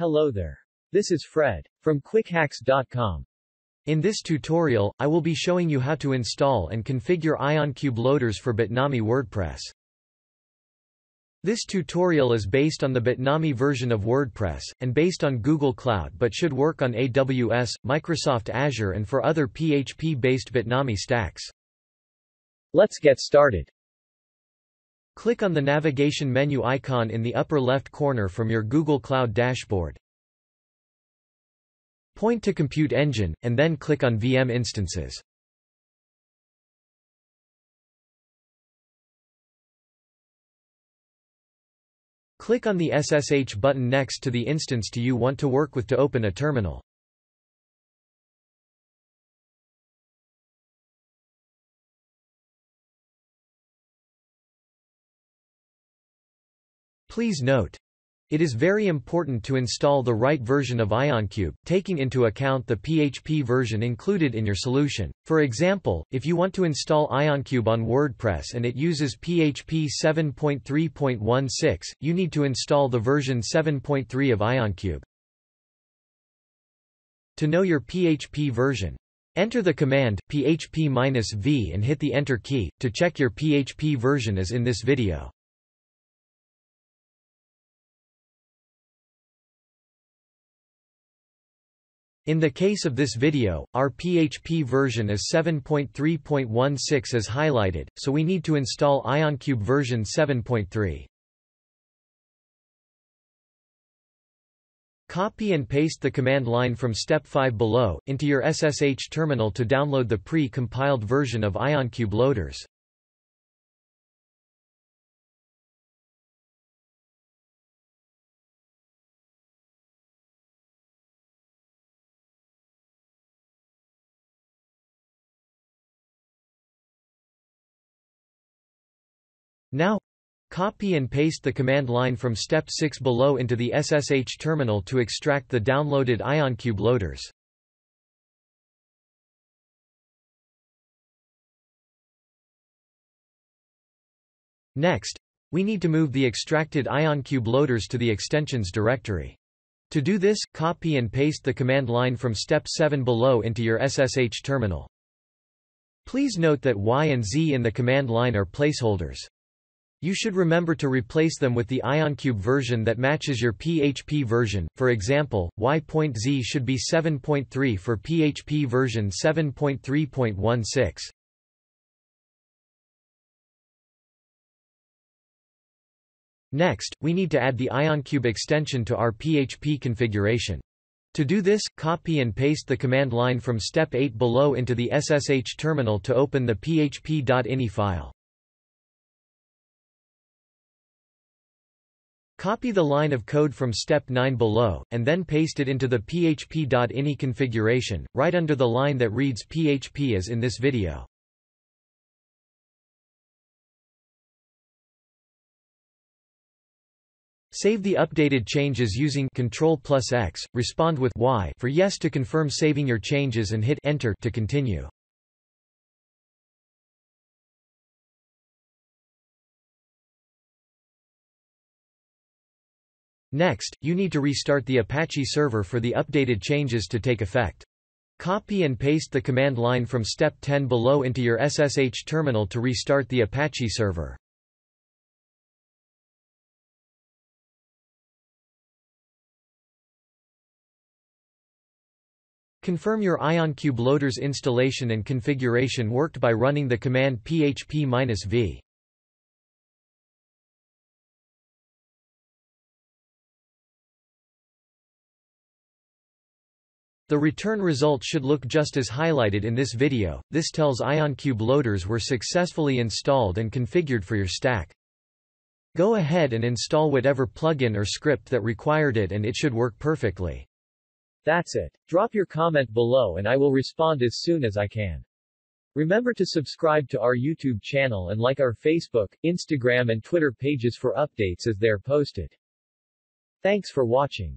Hello there. This is Fred from quickhacks.com. In this tutorial, I will be showing you how to install and configure ionCube loaders for Bitnami WordPress. This tutorial is based on the Bitnami version of WordPress, and based on Google Cloud but should work on AWS, Microsoft Azure and for other PHP-based Bitnami stacks. Let's get started. Click on the navigation menu icon in the upper left corner from your Google Cloud dashboard. Point to Compute Engine, and then click on VM Instances. Click on the SSH button next to the instance you want to work with to open a terminal. Please note, it is very important to install the right version of ionCube, taking into account the PHP version included in your solution. For example, if you want to install ionCube on WordPress and it uses PHP 7.3.16, you need to install the version 7.3 of ionCube. To know your PHP version, enter the command php-v and hit the Enter key, to check your PHP version as in this video. In the case of this video, our PHP version is 7.3.16 as highlighted, so we need to install ionCube version 7.3. Copy and paste the command line from step 5 below, into your SSH terminal to download the pre-compiled version of ionCube loaders. Now, copy and paste the command line from step 6 below into the SSH terminal to extract the downloaded ionCube loaders. Next, we need to move the extracted ionCube loaders to the extensions directory. To do this, copy and paste the command line from step 7 below into your SSH terminal. Please note that Y and Z in the command line are placeholders. You should remember to replace them with the ionCube version that matches your PHP version. For example, Y.Z should be 7.3 for PHP version 7.3.16. Next, we need to add the ionCube extension to our PHP configuration. To do this, copy and paste the command line from step 8 below into the SSH terminal to open the php.ini file. Copy the line of code from step 9 below, and then paste it into the php.ini configuration, right under the line that reads PHP as in this video. Save the updated changes using Ctrl X, respond with Y for yes to confirm saving your changes and hit Enter to continue. Next, you need to restart the Apache server for the updated changes to take effect. Copy and paste the command line from step 10 below into your SSH terminal to restart the Apache server. Confirm your ionCube loaders installation and configuration worked by running the command php-v. The return result should look just as highlighted in this video. This tells ionCube loaders were successfully installed and configured for your stack. Go ahead and install whatever plugin or script that required it and it should work perfectly. That's it. Drop your comment below and I will respond as soon as I can. Remember to subscribe to our YouTube channel and like our Facebook, Instagram and Twitter pages for updates as they are posted. Thanks for watching.